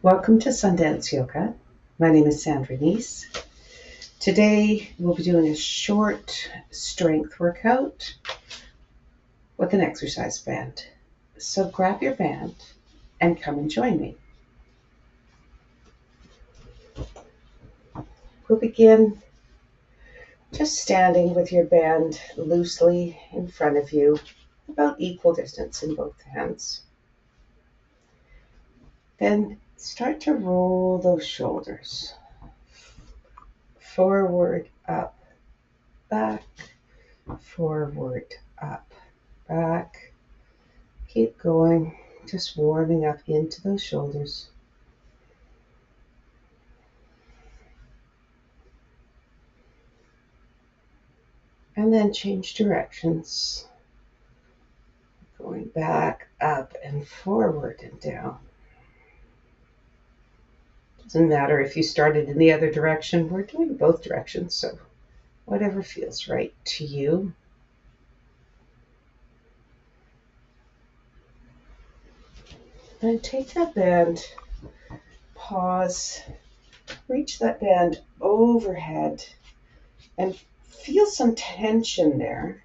Welcome to Sundance Yoga. My name is Sandra Neese. Today we'll be doing a short strength workout with an exercise band. So grab your band and come and join me. We'll begin just standing with your band loosely in front of you, about equal distance in both hands. Then start to roll those shoulders forward, up, back, forward, up, back. Keep going, just warming up into those shoulders. And then change directions. Going back, up, and forward and down. Doesn't matter if you started in the other direction. We're doing both directions, so whatever feels right to you. And take that band, pause, reach that band overhead, and feel some tension there.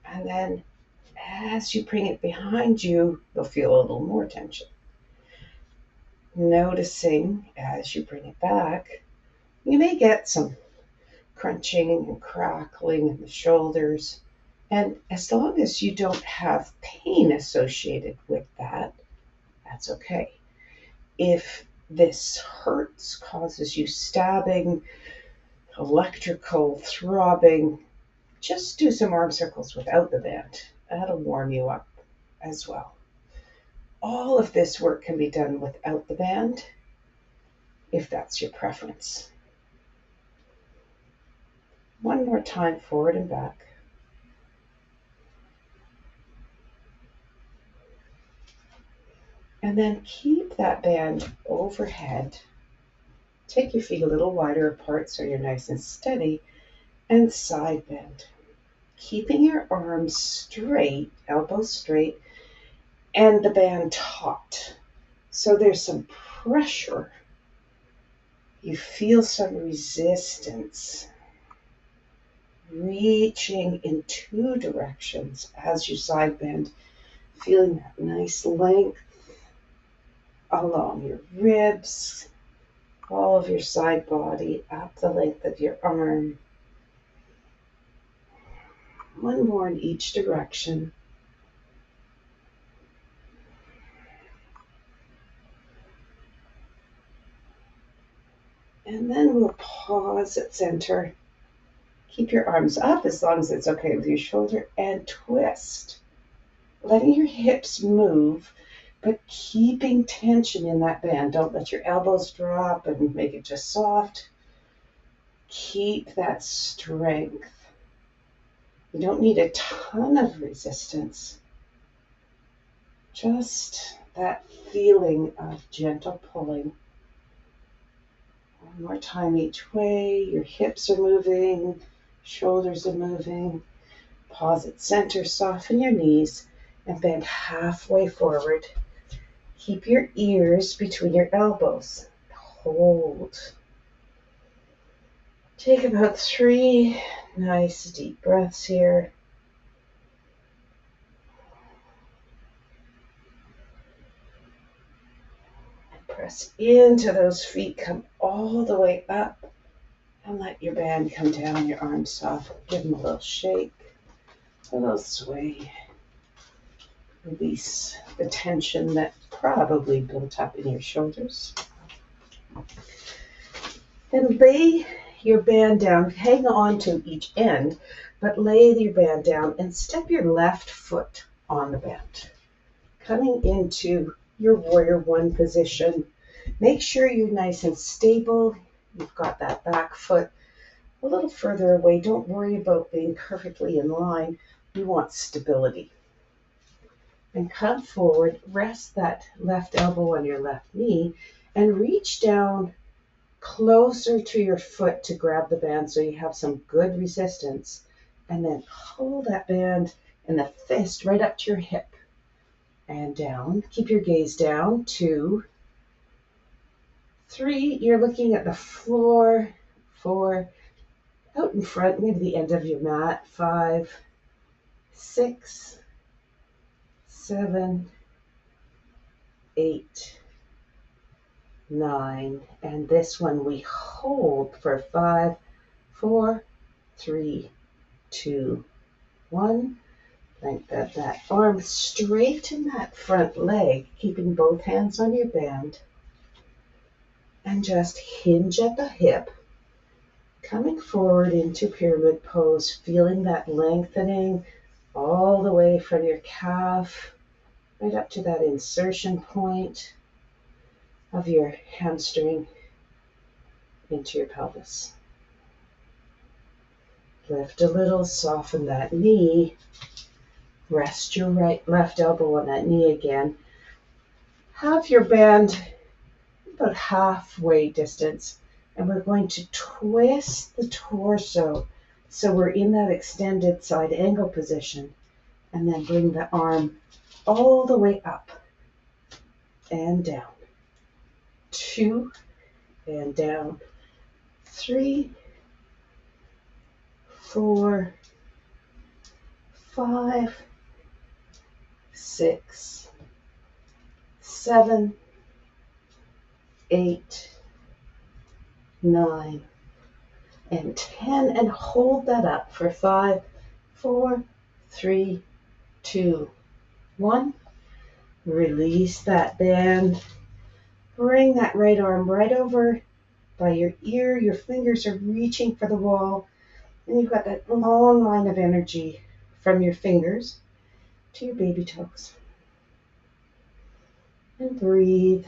And then as you bring it behind you, you'll feel a little more tension. Noticing as you bring it back, you may get some crunching and crackling in the shoulders. And as long as you don't have pain associated with that, that's okay. If this hurts, causes you stabbing, electrical throbbing, just do some arm circles without the band. That'll warm you up as well. All of this work can be done without the band, if that's your preference. One more time, forward and back. And then keep that band overhead. Take your feet a little wider apart so you're nice and steady, and side bend. Keeping your arms straight, elbows straight, and the band taut. So there's some pressure. You feel some resistance. Reaching in two directions as you side bend, feeling that nice length along your ribs, all of your side body, up the length of your arm. One more in each direction. And then we'll pause at center. Keep your arms up as long as it's okay with your shoulder, and twist. Letting your hips move, but keeping tension in that band. Don't let your elbows drop and make it just soft. Keep that strength. You don't need a ton of resistance. Just that feeling of gentle pulling. One more time each way. Your hips are moving, shoulders are moving. Pause at center, soften your knees, and bend halfway forward. Keep your ears between your elbows. Hold. Take about 3 nice deep breaths here. And press into those feet. Come all the way up. And let your band come down, your arms soft. Give them a little shake, a little sway. Release the tension that probably built up in your shoulders. Then lay your band down. Hang on to each end, but lay your band down and step your left foot on the band. Coming into your warrior one position. Make sure you're nice and stable. You've got that back foot a little further away. Don't worry about being perfectly in line. We want stability. And come forward, rest that left elbow on your left knee, and reach down closer to your foot to grab the band so you have some good resistance. And then hold that band in the fist right up to your hip. And down. Keep your gaze down. 2, 3, you're looking at the floor. 4, out in front, maybe the end of your mat. 5, 6, 7, 8, 9. And this one we hold for 5, 4, 3, 2, 1. Lengthen that arm, straighten that front leg, keeping both hands on your band. And just hinge at the hip, coming forward into pyramid pose, feeling that lengthening all the way from your calf, right up to that insertion point of your hamstring into your pelvis. Lift a little, soften that knee. Rest your left elbow on that knee again. Have your band about halfway distance, and we're going to twist the torso so we're in that extended side angle position, and then bring the arm all the way up and down. 2 and down. 3, 4, 5, 6, 7, 8, 9, and 10, and hold that up for 5, 4, 3, 2, 1. Release that band. Bring that right arm right over by your ear. Your fingers are reaching for the wall, and you've got that long line of energy from your fingers to your baby toes. And breathe.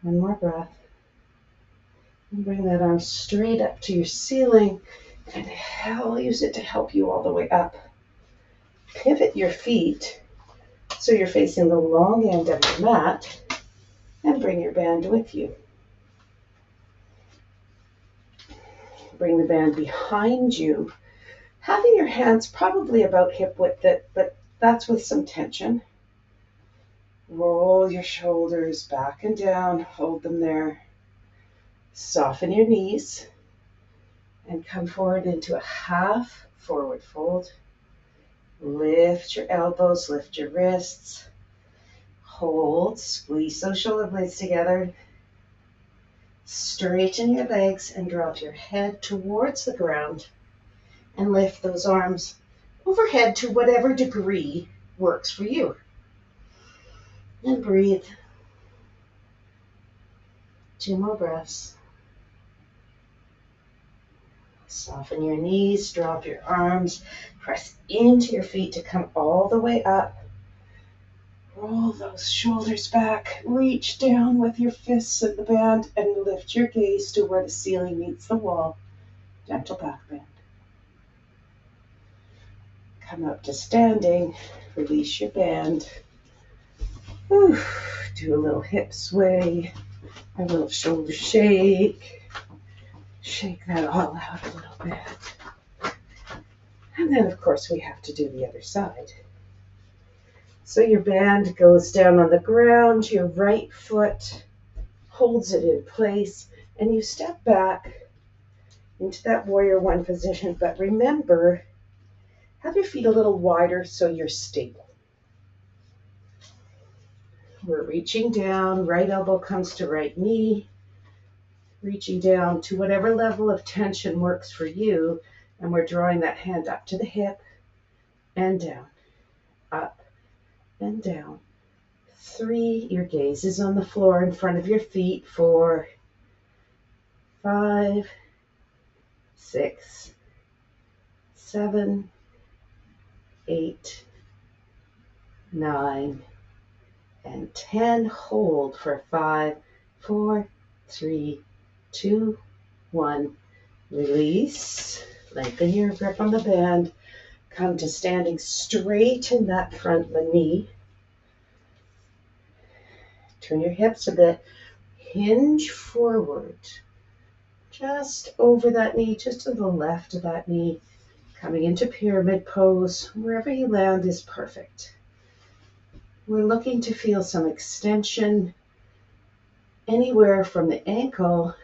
One more breath. And bring that arm straight up to your ceiling, and use it to help you all the way up. Pivot your feet so you're facing the long end of your mat, and bring your band with you. Bring the band behind you, having your hands probably about hip width, but that's with some tension. Roll your shoulders back and down, hold them there. Soften your knees and come forward into a half forward fold. Lift your elbows, lift your wrists. Hold, squeeze those shoulder blades together. Straighten your legs and drop your head towards the ground, and lift those arms overhead to whatever degree works for you. And breathe. 2 more breaths. Soften your knees, drop your arms, press into your feet to come all the way up. Roll those shoulders back, reach down with your fists at the band, and lift your gaze to where the ceiling meets the wall. Gentle back bend. Come up to standing, release your band. Do a little hip sway, a little shoulder shake. Shake that all out a little bit. And then, of course, we have to do the other side. So your band goes down on the ground, your right foot holds it in place, and you step back into that warrior one position. But remember, have your feet a little wider so you're stable. We're reaching down, right elbow comes to right knee, reaching down to whatever level of tension works for you, and we're drawing that hand up to the hip and down, up and down. 3, your gaze is on the floor in front of your feet. 4, 5, 6, 7, 8, 9, and 10. Hold for 5, 4, 3, 2, 1. Release. Lengthen your grip on the band. Come to standing, straighten that front knee. Turn your hips a bit. Hinge forward. Just over that knee, just to the left of that knee. Coming into pyramid pose. Wherever you land is perfect. We're looking to feel some extension anywhere from the ankle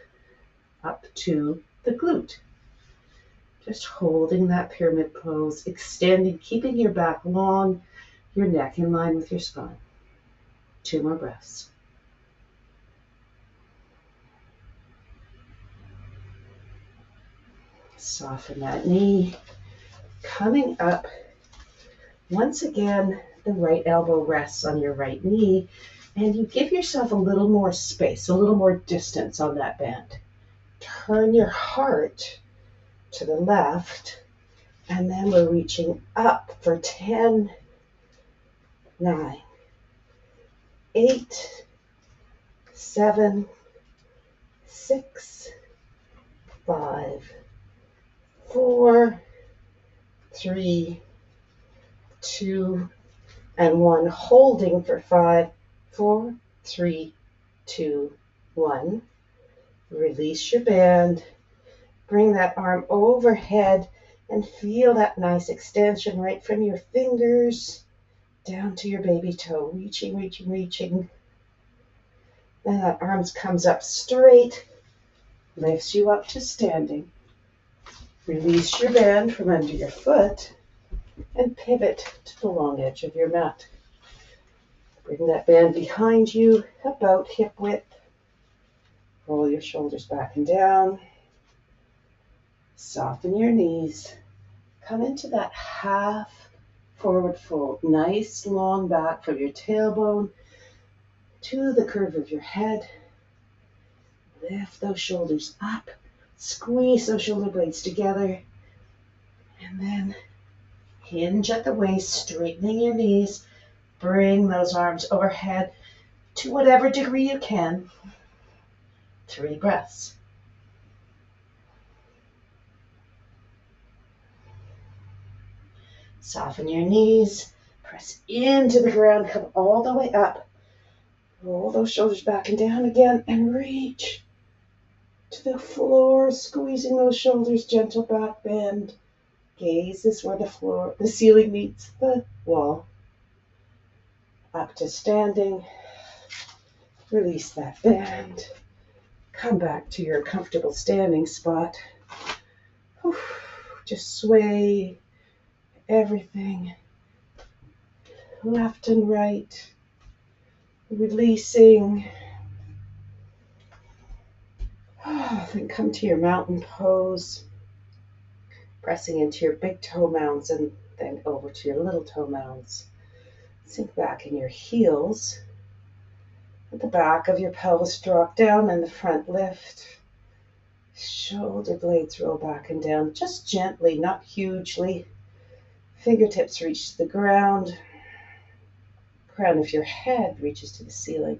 up to the glute. Just holding that pyramid pose, extending, keeping your back long, your neck in line with your spine. 2 more breaths. Soften that knee. Coming up, once again, the right elbow rests on your right knee, and you give yourself a little more space, a little more distance on that bend. Turn your heart to the left, and then we're reaching up for 10, 9, 8, 7, 6, 5, 4, 3, 2, and 1. Holding for 5, 4, 3, 2, 1. Release your band. Bring that arm overhead and feel that nice extension right from your fingers down to your baby toe. Reaching, reaching, reaching. Then that arm comes up straight, lifts you up to standing. Release your band from under your foot and pivot to the long edge of your mat. Bring that band behind you, about hip width. Roll your shoulders back and down. Soften your knees. Come into that half forward fold. Nice long back from your tailbone to the curve of your head. Lift those shoulders up. Squeeze those shoulder blades together. And then hinge at the waist, straightening your knees. Bring those arms overhead to whatever degree you can. 3 breaths. Soften your knees. Press into the ground. Come all the way up. Roll those shoulders back and down again and reach to the floor, squeezing those shoulders, gentle back bend. Gaze is where the ceiling meets the wall. Up to standing. Release that bend. Come back to your comfortable standing spot. Just sway everything left and right. Releasing. Then come to your mountain pose. Pressing into your big toe mounds and then over to your little toe mounds. Sink back in your heels. Let the back of your pelvis drop down and the front lift. Shoulder blades roll back and down, just gently, not hugely. Fingertips reach to the ground. Crown of your head reaches to the ceiling.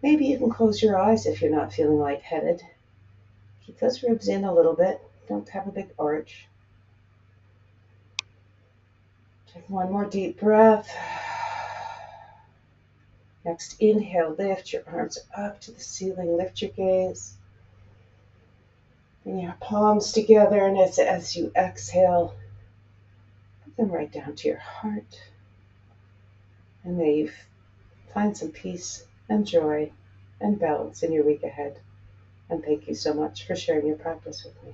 Maybe you can close your eyes if you're not feeling lightheaded. Keep those ribs in a little bit. Don't have a big arch. Take one more deep breath. Next, inhale, lift your arms up to the ceiling. Lift your gaze. Bring your palms together, and as you exhale, put them right down to your heart. And may you find some peace and joy and balance in your week ahead. And thank you so much for sharing your practice with me.